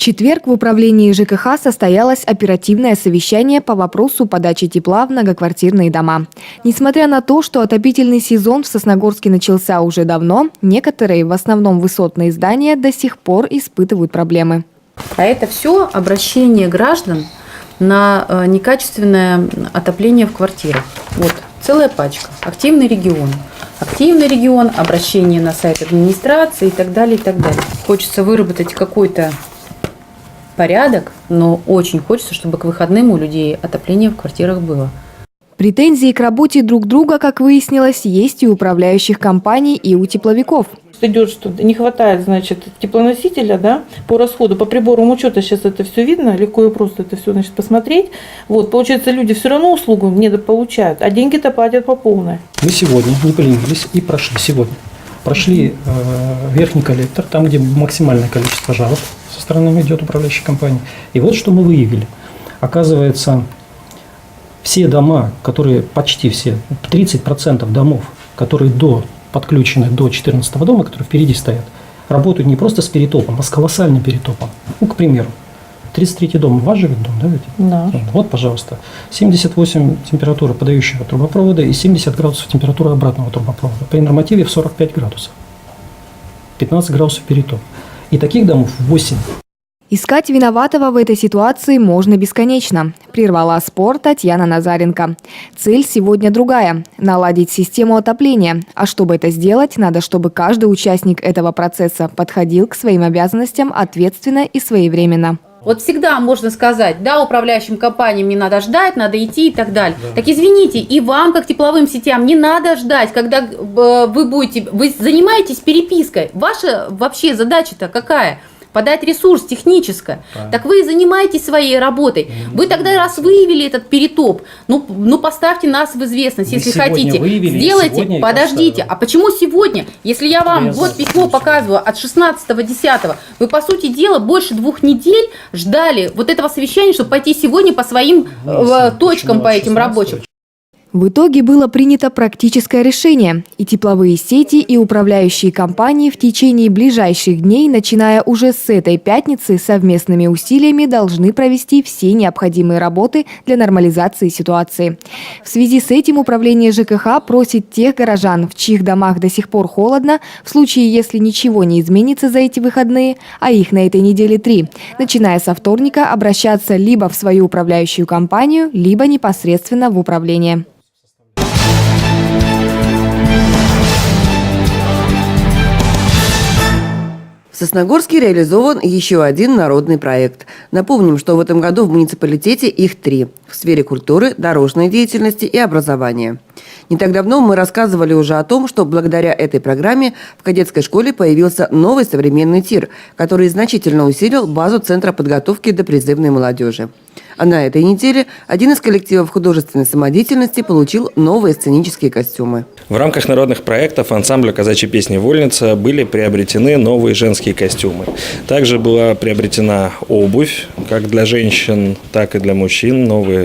четверг в управлении ЖКХ состоялось оперативное совещание по вопросу подачи тепла в многоквартирные дома. Несмотря на то, что отопительный сезон в Сосногорске начался уже давно, некоторые, в основном высотные здания, до сих пор испытывают проблемы. А это все обращение граждан на некачественное отопление в квартирах. Вот, целая пачка. Активный регион. Активный регион, обращение на сайт администрации и так далее, и так далее. Хочется выработать какой-то порядок, но очень хочется, чтобы к выходным у людей отопление в квартирах было. Претензии к работе друг друга, как выяснилось, есть и у управляющих компаний, и у тепловиков. Идет, что не хватает, значит, теплоносителя, да, по расходу, по приборам учета сейчас это все видно, легко и просто это все, значит, посмотреть. Вот, получается, люди все равно услугу недополучают, а деньги-то платят по полной. Мы сегодня не поленились и прошли сегодня. Прошли верхний коллектор, там, где максимальное количество жалоб со стороны идет управляющей компании. И вот что мы выявили. Оказывается, все дома, которые, почти все, 30% домов, которые подключены до 14-го дома, которые впереди стоят, работают не просто с перетопом, а с колоссальным перетопом. Ну, к примеру, 33-й дом, ваш живет дом, да, ведь? Да. Вот, пожалуйста, 78 температура подающего трубопровода и 70 градусов температура обратного трубопровода. При нормативе в 45 градусов. 15 градусов перетоп. И таких домов 8. Искать виноватого в этой ситуации можно бесконечно, прервала спор Татьяна Назаренко. Цель сегодня другая – наладить систему отопления. А чтобы это сделать, надо, чтобы каждый участник этого процесса подходил к своим обязанностям ответственно и своевременно. Вот всегда можно сказать, да, управляющим компаниям не надо ждать, надо идти и так далее. Да. Так извините, и вам, как тепловым сетям, не надо ждать, когда вы занимаетесь перепиской. Ваша вообще задача-то какая? Подать ресурс технически. Так вы и занимаетесь своей работой. Вы тогда, раз выявили этот перетоп, ну поставьте нас в известность, если хотите. Сделайте, подождите. А почему сегодня? Если я вам письмо показываю от 16.10, вы, по сути дела, больше 2 недель ждали вот этого совещания, чтобы пойти сегодня по своим точкам, по этим рабочим. В итоге было принято практическое решение, и тепловые сети, и управляющие компании в течение ближайших дней, начиная уже с этой пятницы, совместными усилиями должны провести все необходимые работы для нормализации ситуации. В связи с этим управление ЖКХ просит тех горожан, в чьих домах до сих пор холодно, в случае, если ничего не изменится за эти выходные, а их на этой неделе 3, начиная со вторника, обращаться либо в свою управляющую компанию, либо непосредственно в управление. В Сосногорске реализован еще один народный проект. Напомним, что в этом году в муниципалитете их 3 – в сфере культуры, дорожной деятельности и образования. Не так давно мы рассказывали уже о том, что благодаря этой программе в кадетской школе появился новый современный тир, который значительно усилил базу Центра подготовки до призывной молодежи. А на этой неделе один из коллективов художественной самодеятельности получил новые сценические костюмы. В рамках народных проектов ансамбля казачьей песни «Вольница» были приобретены новые женские костюмы. Также была приобретена обувь, как для женщин, так и для мужчин, новые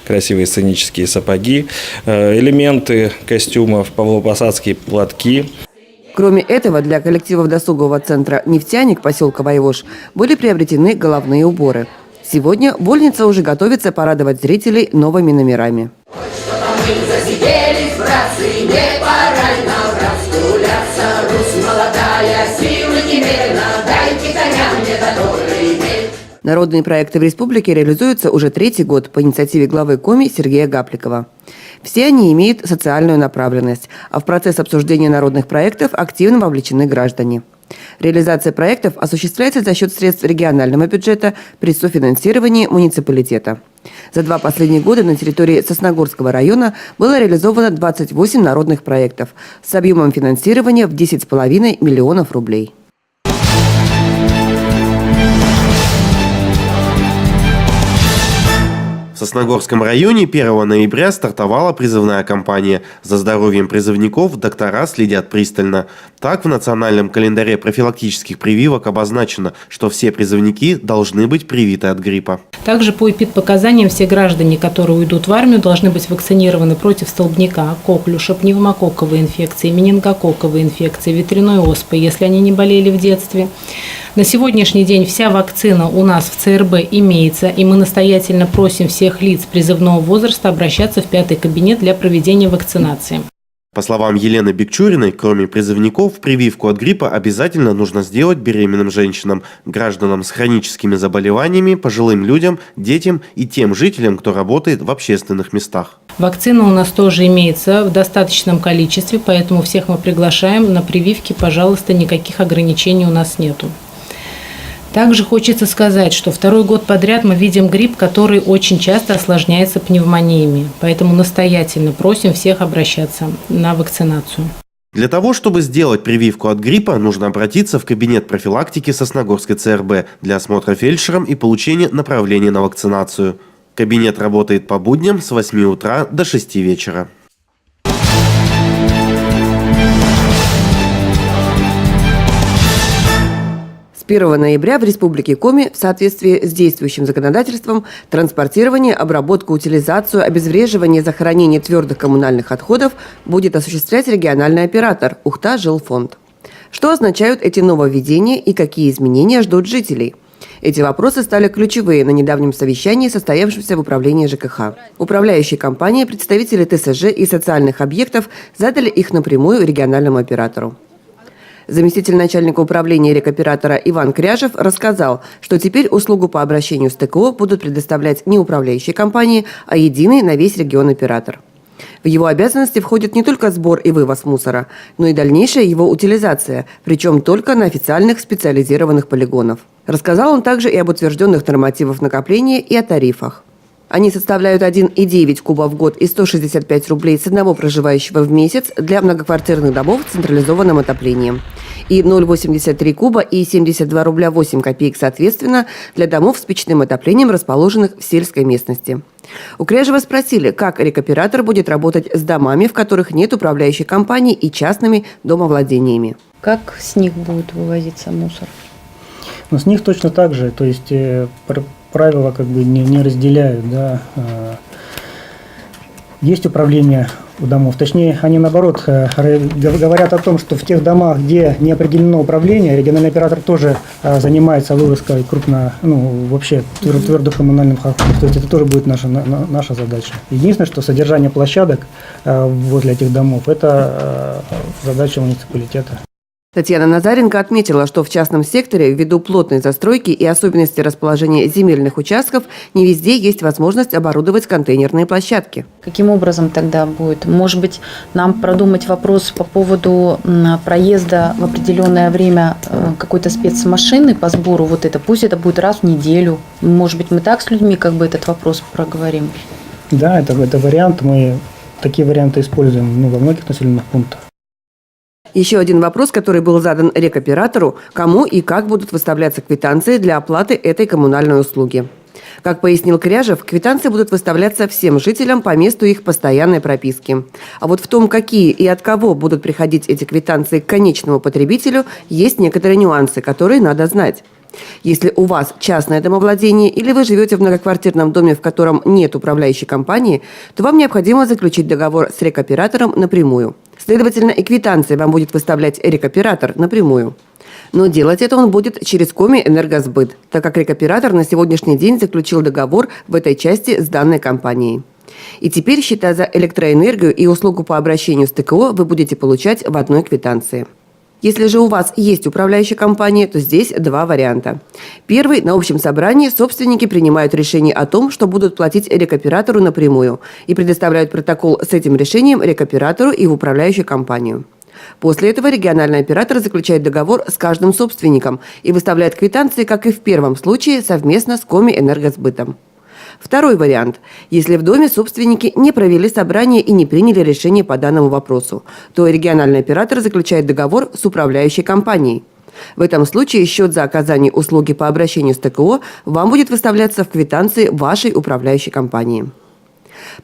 красивые сценические сапоги, элементы костюмов, павлопосадские платки. Кроме этого, для коллективов досугового центра «Нефтяник» поселка Воевож были приобретены головные уборы. Сегодня Вольница уже готовится порадовать зрителей новыми номерами. Народные проекты в республике реализуются уже 3-й год по инициативе главы Коми Сергея Гапликова. Все они имеют социальную направленность, а в процесс обсуждения народных проектов активно вовлечены граждане. Реализация проектов осуществляется за счет средств регионального бюджета при софинансировании муниципалитета. За 2 последних года на территории Сосногорского района было реализовано 28 народных проектов с объемом финансирования в 10,5 миллионов рублей. В Сосногорском районе 1 ноября стартовала призывная кампания. За здоровьем призывников доктора следят пристально. Так, в национальном календаре профилактических прививок обозначено, что все призывники должны быть привиты от гриппа. Также по эпидпоказаниям все граждане, которые уйдут в армию, должны быть вакцинированы против столбняка, коклюша, пневмококковой инфекции, менингококковой инфекции, ветряной оспы, если они не болели в детстве. На сегодняшний день вся вакцина у нас в ЦРБ имеется, и мы настоятельно просим всех лиц призывного возраста обращаться в 5-й кабинет для проведения вакцинации. По словам Елены Бекчуриной, кроме призывников, прививку от гриппа обязательно нужно сделать беременным женщинам, гражданам с хроническими заболеваниями, пожилым людям, детям и тем жителям, кто работает в общественных местах. Вакцина у нас тоже имеется в достаточном количестве, поэтому всех мы приглашаем на прививки. Пожалуйста, никаких ограничений у нас нету. Также хочется сказать, что 2-й год подряд мы видим грипп, который очень часто осложняется пневмониями. Поэтому настоятельно просим всех обращаться на вакцинацию. Для того, чтобы сделать прививку от гриппа, нужно обратиться в кабинет профилактики Сосногорской ЦРБ для осмотра фельдшером и получения направления на вакцинацию. Кабинет работает по будням с 8 утра до 6 вечера. С 1 ноября в Республике Коми в соответствии с действующим законодательством транспортирование, обработку, утилизацию, обезвреживание, захоронение твердых коммунальных отходов будет осуществлять региональный оператор Ухта-Жилфонд. Что означают эти нововведения и какие изменения ждут жителей? Эти вопросы стали ключевые на недавнем совещании, состоявшемся в управлении ЖКХ. Управляющие компании, представители ТСЖ и социальных объектов задали их напрямую региональному оператору. Заместитель начальника управления рекоператора Иван Кряжев рассказал, что теперь услугу по обращению с ТКО будут предоставлять не управляющие компании, а единый на весь регион оператор. В его обязанности входит не только сбор и вывоз мусора, но и дальнейшая его утилизация, причем только на официальных специализированных полигонах. Рассказал он также и об утвержденных нормативах накопления и о тарифах. Они составляют 1,9 куба в год и 165 рублей с одного проживающего в месяц для многоквартирных домов с централизованным отоплением. И 0,83 куба и 72 рубля 8 копеек соответственно для домов с печным отоплением, расположенных в сельской местности. У Кряжева спросили, как рекоператор будет работать с домами, в которых нет управляющей компании, и частными домовладениями. Как с них будет вывозиться мусор? Но с них точно так же, то есть правила как бы не разделяют, да. Есть управление домов, точнее, они наоборот говорят о том, что в тех домах, где не определено управление, региональный оператор тоже занимается вывозкой вообще твердых коммунальных отходов, то есть это тоже будет наша задача. Единственное, что содержание площадок возле этих домов – это задача муниципалитета. Татьяна Назаренко отметила, что в частном секторе ввиду плотной застройки и особенностей расположения земельных участков не везде есть возможность оборудовать контейнерные площадки. Каким образом тогда будет? Может быть, нам продумать вопрос по поводу проезда в определенное время какой-то спецмашины по сбору вот это. Пусть это будет раз в неделю. Может быть, мы так с людьми как бы этот вопрос проговорим? Да, это вариант. Мы такие варианты используем во многих населенных пунктах. Еще один вопрос, который был задан рекоператору: кому и как будут выставляться квитанции для оплаты этой коммунальной услуги. Как пояснил Кряжев, квитанции будут выставляться всем жителям по месту их постоянной прописки. А вот в том, какие и от кого будут приходить эти квитанции к конечному потребителю, есть некоторые нюансы, которые надо знать. Если у вас частное домовладение или вы живете в многоквартирном доме, в котором нет управляющей компании, то вам необходимо заключить договор с рекоператором напрямую. Следовательно, и квитанции вам будет выставлять рекоператор напрямую. Но делать это он будет через Коми Энергосбыт, так как рекоператор на сегодняшний день заключил договор в этой части с данной компанией. И теперь счета за электроэнергию и услугу по обращению с ТКО вы будете получать в одной квитанции. Если же у вас есть управляющая компания, то здесь два варианта. Первый – на общем собрании собственники принимают решение о том, что будут платить рекоператору напрямую и предоставляют протокол с этим решением рекоператору и в управляющую компанию. После этого региональный оператор заключает договор с каждым собственником и выставляет квитанции, как и в первом случае, совместно с Коми Энергосбытом. Второй вариант. Если в доме собственники не провели собрание и не приняли решение по данному вопросу, то региональный оператор заключает договор с управляющей компанией. В этом случае счет за оказание услуги по обращению с ТКО вам будет выставляться в квитанции вашей управляющей компании.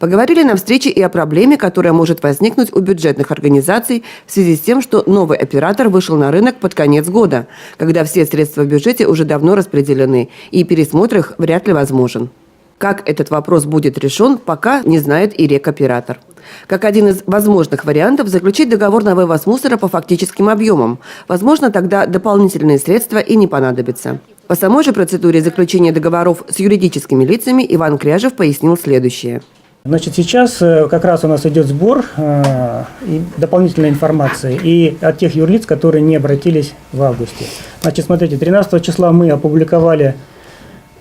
Поговорили на встрече и о проблеме, которая может возникнуть у бюджетных организаций в связи с тем, что новый оператор вышел на рынок под конец года, когда все средства в бюджете уже давно распределены, и пересмотр их вряд ли возможен. Как этот вопрос будет решен, пока не знает и рекоператор. Как один из возможных вариантов заключить договор на вывоз мусора по фактическим объемам. Возможно, тогда дополнительные средства и не понадобятся. По самой же процедуре заключения договоров с юридическими лицами Иван Кряжев пояснил следующее. Значит, сейчас как раз у нас идет сбор и дополнительной информации и от тех юрлиц, которые не обратились в августе. Значит, смотрите, 13 числа мы опубликовали,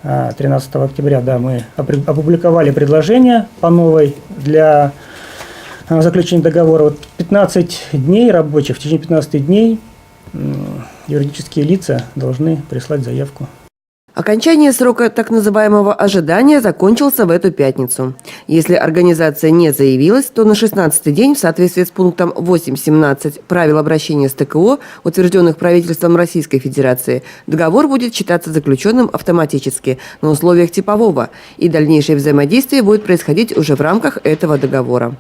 13 октября, да, мы опубликовали предложение по новой для заключения договора. Вот 15 дней рабочих, в течение 15 дней юридические лица должны прислать заявку. Окончание срока так называемого ожидания закончился в эту пятницу. Если организация не заявилась, то на 16-й день в соответствии с пунктом 8.17 правил обращения с ТКО, утвержденных правительством Российской Федерации, договор будет считаться заключенным автоматически на условиях типового, и дальнейшее взаимодействие будет происходить уже в рамках этого договора.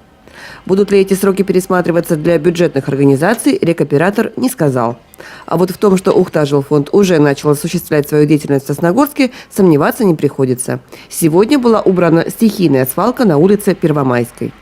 Будут ли эти сроки пересматриваться для бюджетных организаций, рекоператор не сказал. А вот в том, что Ухта-Жилфонд уже начал осуществлять свою деятельность в Сосногорске, сомневаться не приходится. Сегодня была убрана стихийная свалка на улице Первомайской.